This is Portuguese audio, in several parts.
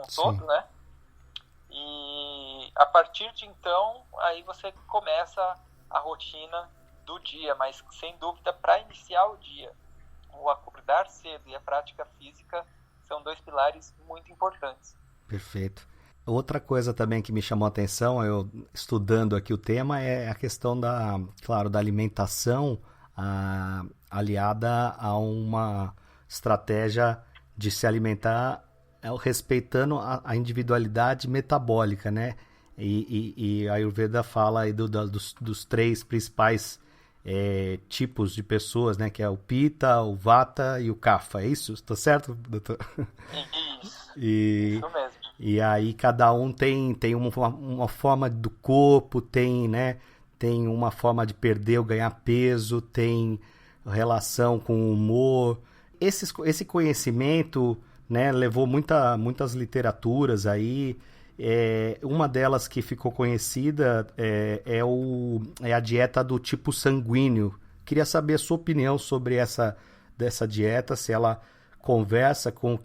um Sim. todo, né? E a partir de então, aí você começa a rotina do dia, mas sem dúvida, para iniciar o dia, o acordar cedo e a prática física são 2 pilares muito importantes. Perfeito. Outra coisa também que me chamou a atenção, eu estudando aqui o tema, é a questão da, claro, da alimentação aliada a uma estratégia de se alimentar respeitando a individualidade metabólica, né? E a Ayurveda fala aí dos 3 principais tipos de pessoas, né? Que é o Pitta, o Vata e o Kapha. É isso? Estou certo, doutor? E, Isso mesmo. e aí cada um tem uma forma do corpo, tem, né? Tem uma forma de perder ou ganhar peso, tem relação com o humor. Esse conhecimento, né, levou muitas literaturas aí. Uma delas que ficou conhecida é a dieta do tipo sanguíneo. Queria saber a sua opinião sobre dessa dieta, se ela conversa com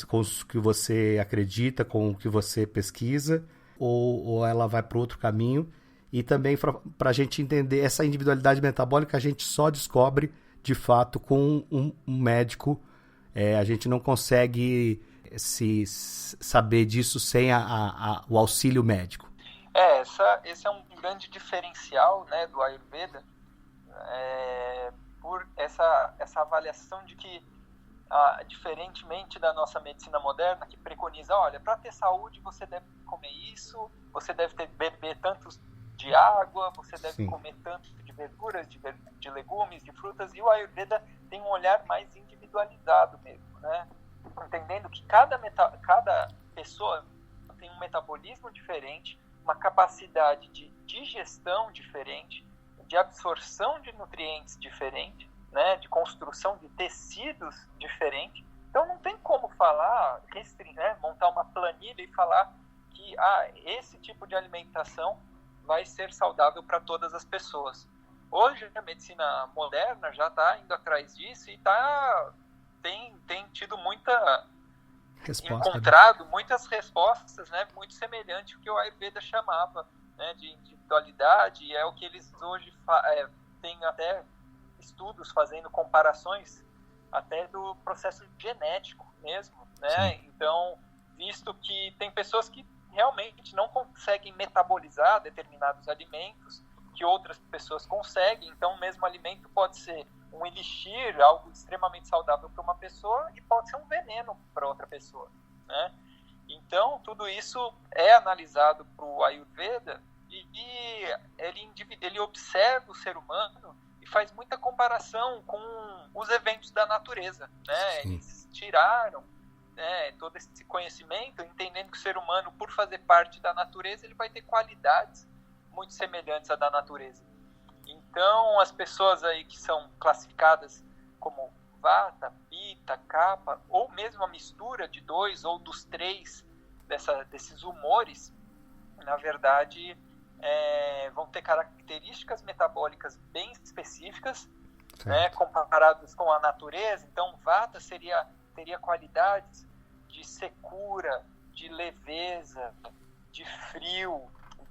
com o que você acredita, com o que você pesquisa, ou ela vai para outro caminho. E também para a gente entender essa individualidade metabólica, a gente só descobre de fato com um médico. A gente não consegue se saber disso sem o auxílio médico. Esse é um grande diferencial, né, do Ayurveda, por essa avaliação de que, diferentemente da nossa medicina moderna, que preconiza, olha, para ter saúde você deve comer isso, você deve beber tantos de água, você deve Sim. comer tanto de verduras, de legumes, de frutas, e o Ayurveda tem um olhar mais individualizado mesmo, né? Entendendo que cada pessoa tem um metabolismo diferente, uma capacidade de digestão diferente, de absorção de nutrientes diferente, né? De construção de tecidos diferente. Então não tem como falar, né? Montar uma planilha e falar que esse tipo de alimentação vai ser saudável para todas as pessoas. Hoje a medicina moderna já está indo atrás disso e tem tido encontrado muitas respostas, né, muito semelhantes ao que o Ayurveda chamava, né, de individualidade, e é o que eles hoje têm até estudos fazendo comparações até do processo genético mesmo, né? Sim. Então, visto que tem pessoas que realmente não conseguem metabolizar determinados alimentos que outras pessoas conseguem, então o mesmo alimento pode ser um elixir, algo extremamente saudável para uma pessoa, e pode ser um veneno para outra pessoa, né? Então tudo isso é analisado para o Ayurveda e ele observa o ser humano e faz muita comparação com os eventos da natureza, né? Eles tiraram, né, todo esse conhecimento, entendendo que o ser humano, por fazer parte da natureza, ele vai ter qualidades muito semelhantes à da natureza. Então, as pessoas aí que são classificadas como Vata, Pitta, Kapha, ou mesmo a mistura de 2 ou dos 3 desses humores, na verdade, vão ter características metabólicas bem específicas, né, comparadas com a natureza. Então, Vata teria qualidades de secura, de leveza, de frio,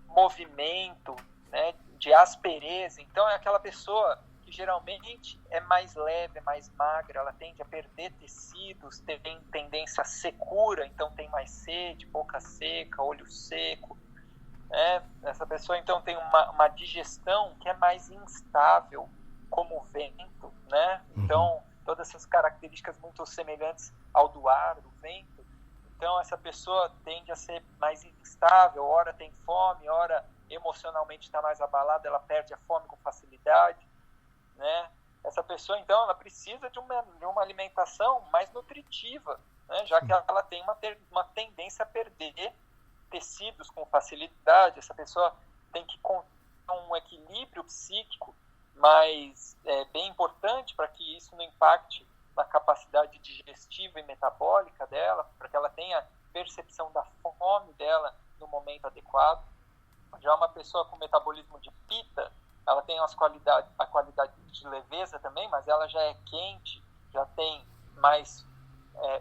movimento, né, de aspereza. Então é aquela pessoa que geralmente é mais leve, é mais magra, ela tende a perder tecidos, tem tendência à secura, então tem mais sede, boca seca, olho seco, né? Essa pessoa então tem uma digestão que é mais instável, como o vento, né? Então todas essas características muito semelhantes ao do ar, do vento. Então essa pessoa tende a ser mais instável, ora tem fome, ora emocionalmente está mais abalada, ela perde a fome com facilidade, né? Essa pessoa então ela precisa de uma alimentação mais nutritiva, né? Já que ela tem uma tendência a perder tecidos com facilidade. Essa pessoa tem que conter um equilíbrio psíquico, mas bem importante para que isso não impacte na capacidade digestiva e metabólica dela, para que ela tenha percepção da fome dela no momento adequado. Já uma pessoa com metabolismo de Pitta, ela tem a qualidade de leveza também, mas ela já é quente, já tem mais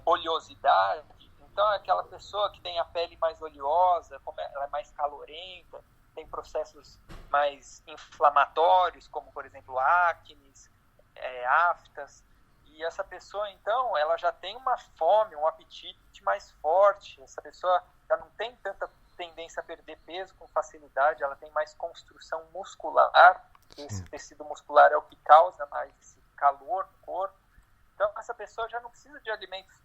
oleosidade, Então, é aquela pessoa que tem a pele mais oleosa, como ela é mais calorenta, tem processos mais inflamatórios, como, por exemplo, acne, aftas. E essa pessoa, então, ela já tem uma fome, um apetite mais forte. Essa pessoa já não tem tanta tendência a perder peso com facilidade, ela tem mais construção muscular. Esse tecido muscular é o que causa mais esse calor no corpo. Então, essa pessoa já não precisa de alimentos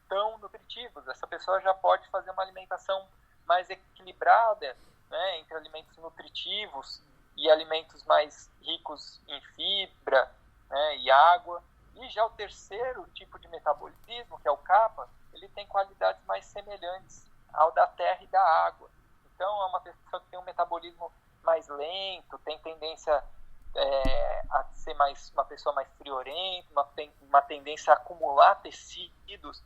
tão nutritivos. Essa pessoa já pode fazer uma alimentação mais equilibrada, né, entre alimentos nutritivos e alimentos mais ricos em fibra, né, e água. E já o terceiro tipo de metabolismo, que é o kapha, ele tem qualidades mais semelhantes ao da terra e da água. Então, é uma pessoa que tem um metabolismo mais lento, tem tendência a ser uma pessoa mais friorenta, uma tendência a acumular tecidos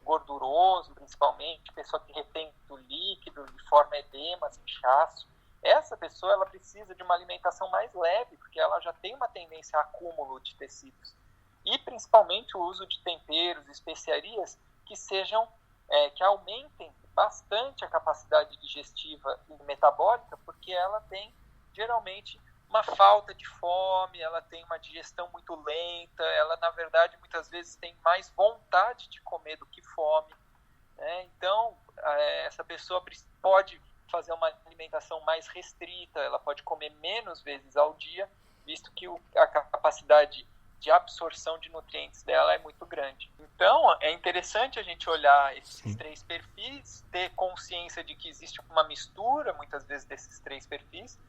gorduroso, principalmente, pessoa que retém do líquido e forma edemas, inchaço. Essa pessoa, ela precisa de uma alimentação mais leve, porque ela já tem uma tendência a acúmulo de tecidos. E, principalmente, o uso de temperos, especiarias que aumentem bastante a capacidade digestiva e metabólica, porque ela tem, geralmente, uma falta de fome, ela tem uma digestão muito lenta, ela, na verdade, muitas vezes tem mais vontade de comer do que fome, né? Então, essa pessoa pode fazer uma alimentação mais restrita, ela pode comer menos vezes ao dia, visto que a capacidade de absorção de nutrientes dela é muito grande. Então, é interessante a gente olhar esses três perfis, ter consciência de que existe uma mistura, muitas vezes, desses três perfis,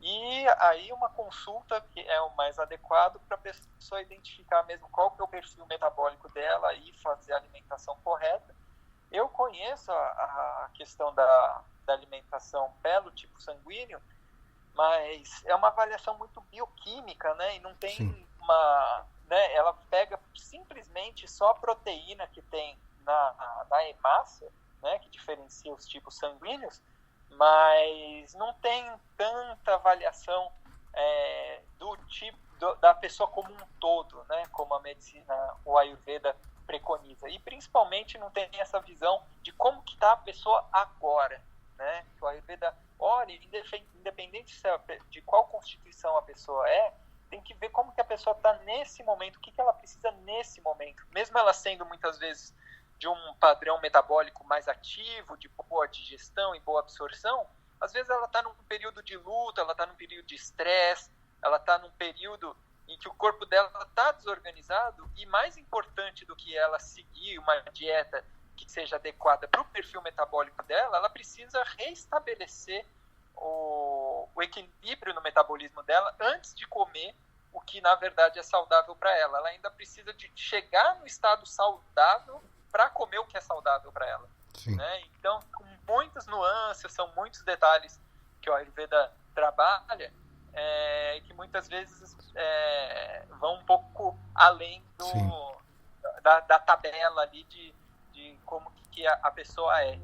e aí uma consulta que é o mais adequado para a pessoa identificar mesmo qual que é o perfil metabólico dela e fazer a alimentação correta. Eu conheço a questão da alimentação pelo tipo sanguíneo, mas é uma avaliação muito bioquímica, né? E não tem né? Ela pega simplesmente só a proteína que tem na hemácia, né? Que diferencia os tipos sanguíneos, mas não tem tanta avaliação do tipo da pessoa como um todo, né? Como a medicina, o Ayurveda preconiza. E principalmente não tem essa visão de como que está a pessoa agora, né? O Ayurveda olha, independente de qual constituição a pessoa tem que ver como que a pessoa está nesse momento, o que ela precisa nesse momento. Mesmo ela sendo muitas vezes de um padrão metabólico mais ativo, de boa digestão e boa absorção, às vezes ela está num período de luta, ela está num período de estresse, ela está num período em que o corpo dela está desorganizado, e mais importante do que ela seguir uma dieta que seja adequada para o perfil metabólico dela, ela precisa reestabelecer o equilíbrio no metabolismo dela antes de comer o que na verdade é saudável para ela. Ela ainda precisa de chegar no estado saudável para comer o que é saudável para ela, né? Então, com muitas nuances, são muitos detalhes que o Ayurveda trabalha, que muitas vezes vão um pouco além da tabela ali de como que a pessoa é.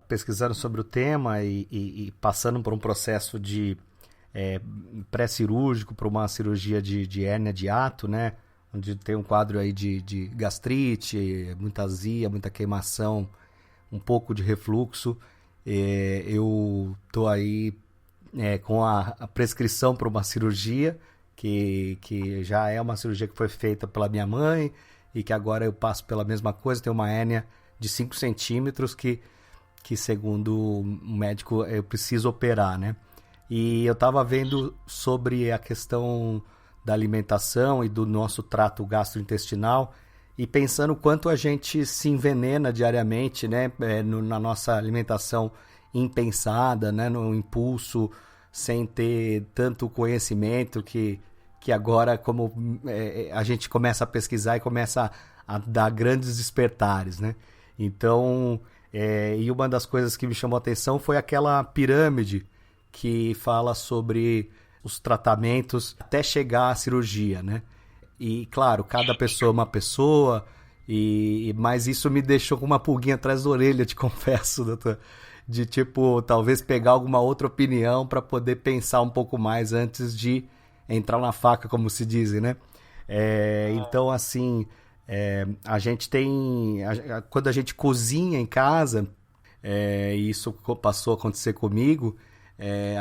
Pesquisando sobre o tema e passando por um processo de pré-cirúrgico para uma cirurgia de hérnia de hiato, né? Onde tem um quadro aí de gastrite, muita azia, muita queimação, um pouco de refluxo. Eu estou aí com a prescrição para uma cirurgia que já é uma cirurgia que foi feita pela minha mãe e que agora eu passo pela mesma coisa. Tem uma hérnia de 5 centímetros que segundo o médico eu preciso operar, né? E eu estava vendo sobre a questão da alimentação e do nosso trato gastrointestinal e pensando o quanto a gente se envenena diariamente, né? Na nossa alimentação impensada, né? No impulso, sem ter tanto conhecimento que agora, como a gente começa a pesquisar e começa a dar grandes despertares, né? Então, e uma das coisas que me chamou a atenção foi aquela pirâmide que fala sobre os tratamentos até chegar à cirurgia, né? E, claro, cada pessoa é uma pessoa, mas isso me deixou com uma pulguinha atrás da orelha, te confesso, doutor, de, talvez pegar alguma outra opinião para poder pensar um pouco mais antes de entrar na faca, como se dizem, né? Então, assim, a gente tem... Quando a gente cozinha em casa, e isso passou a acontecer comigo,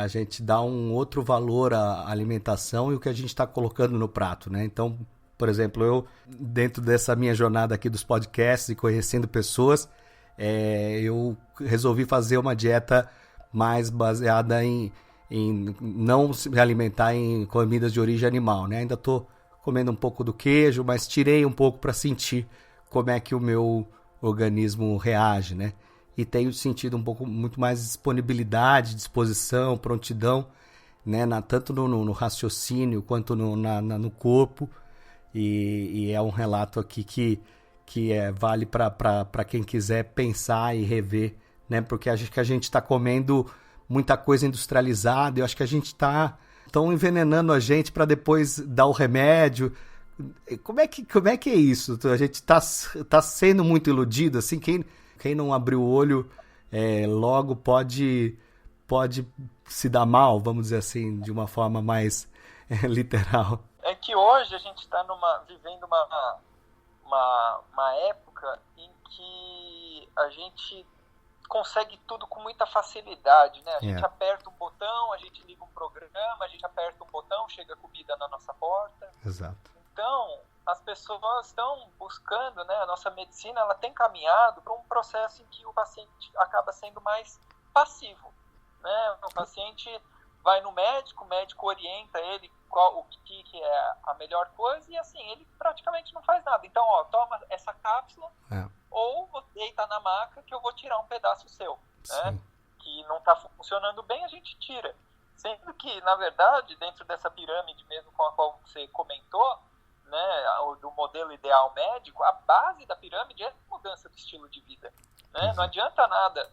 a gente dá um outro valor à alimentação e o que a gente está colocando no prato, né? Então, por exemplo, eu, dentro dessa minha jornada aqui dos podcasts e conhecendo pessoas, eu resolvi fazer uma dieta mais baseada em não se alimentar em comidas de origem animal, né? Ainda estou comendo um pouco do queijo, mas tirei um pouco para sentir como é que o meu organismo reage, né? E tenho sentido um pouco muito mais disponibilidade, disposição, prontidão, né? Tanto no raciocínio quanto no corpo. E é um relato aqui que vale para quem quiser pensar e rever, né? Porque acho que a gente está comendo muita coisa industrializada, eu acho que a gente estão envenenando a gente para depois dar o remédio. Como é que é isso? A gente está sendo muito iludido, assim, quem não abriu o olho logo pode se dar mal, vamos dizer assim, de uma forma mais literal. É que hoje a gente está vivendo uma época em que a gente consegue tudo com muita facilidade, né? A gente aperta um botão, a gente liga um programa, a gente aperta um botão, chega comida na nossa porta. Exato. Então, as pessoas estão buscando, né? A nossa medicina, ela tem caminhado para um processo em que o paciente acaba sendo mais passivo, né? O paciente vai no médico, o médico orienta ele o que é a melhor coisa e assim, ele praticamente não faz nada. Então, toma essa cápsula ou deita na maca que eu vou tirar um pedaço seu, né? Que não está funcionando bem, a gente tira. Sendo que, na verdade, dentro dessa pirâmide mesmo com a qual você comentou, né, do modelo ideal médico, a base da pirâmide é a mudança do estilo de vida, né? Não adianta nada,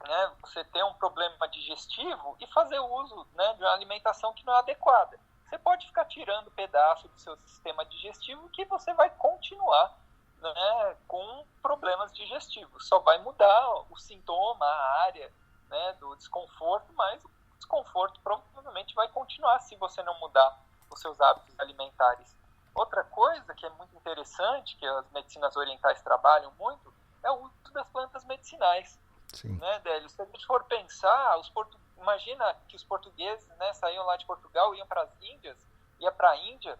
né, você ter um problema digestivo e fazer uso, né, de uma alimentação que não é adequada. Você pode ficar tirando pedaço do seu sistema digestivo que você vai continuar, né, com problemas digestivos. Só vai mudar o sintoma, a área, né, do desconforto, mas o desconforto provavelmente vai continuar se você não mudar os seus hábitos alimentares. Outra coisa que é muito interessante, que as medicinas orientais trabalham muito, é o uso das plantas medicinais. Sim. Né, Délio? Se a gente for pensar, imagina que os portugueses, né, saíam lá de Portugal, iam para as Índias, ia para a Índia,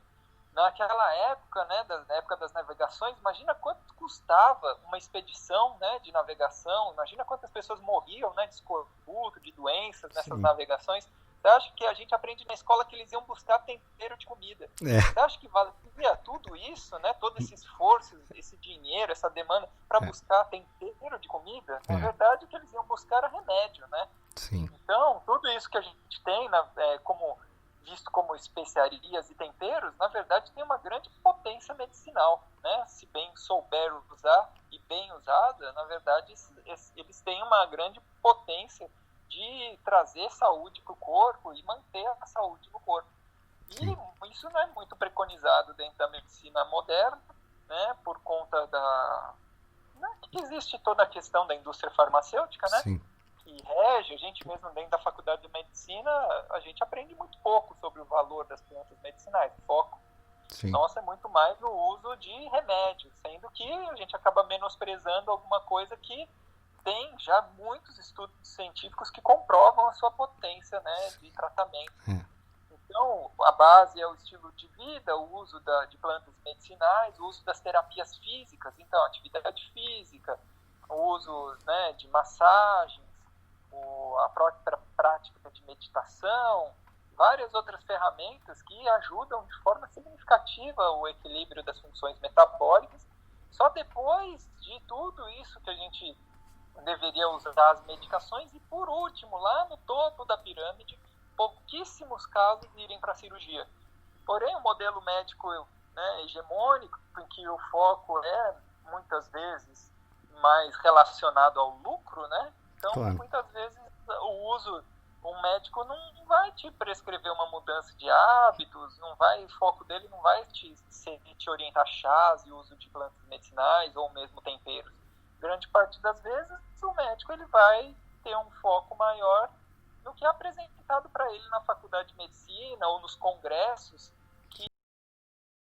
naquela época, né, na época das navegações, imagina quanto custava uma expedição, né, de navegação, imagina quantas pessoas morriam, né, de escorbuto, de doenças nessas navegações. Você acha que a gente aprende na escola que eles iam buscar tempero de comida? Você acha que valia tudo isso, né? Todo esse esforço, esse dinheiro, essa demanda para buscar tempero de comida? Na verdade, o que eles iam buscar era remédio, né? Sim. Então, tudo isso que a gente tem visto como especiarias e temperos, na verdade, tem uma grande potência medicinal, né? Se bem souber usar e bem usada, na verdade, eles têm uma grande potência de trazer saúde para o corpo e manter a saúde no corpo. E isso não é muito preconizado dentro da medicina moderna, né, por conta que existe toda a questão da indústria farmacêutica, né, Sim. que rege, a gente mesmo dentro da faculdade de medicina, a gente aprende muito pouco sobre o valor das plantas medicinais, o foco nosso é muito mais no uso de remédios, sendo que a gente acaba menosprezando alguma coisa que tem já muitos estudos científicos que comprovam a sua potência, né, de tratamento. Então, a base é o estilo de vida, o uso de plantas medicinais, o uso das terapias físicas, então, atividade física, o uso, né, de massagens, a própria prática de meditação, várias outras ferramentas que ajudam de forma significativa o equilíbrio das funções metabólicas. Só depois de tudo isso que a gente deveria usar as medicações e, por último, lá no topo da pirâmide, pouquíssimos casos irem para a cirurgia. Porém, o modelo médico, né, hegemônico, em que o foco é, muitas vezes, mais relacionado ao lucro, né? Então, muitas vezes, um médico não vai te prescrever uma mudança de hábitos, o foco dele não vai te orientar chás e uso de plantas medicinais ou mesmo temperos. Grande parte das vezes, o médico ele vai ter um foco maior do que é apresentado para ele na faculdade de medicina ou nos congressos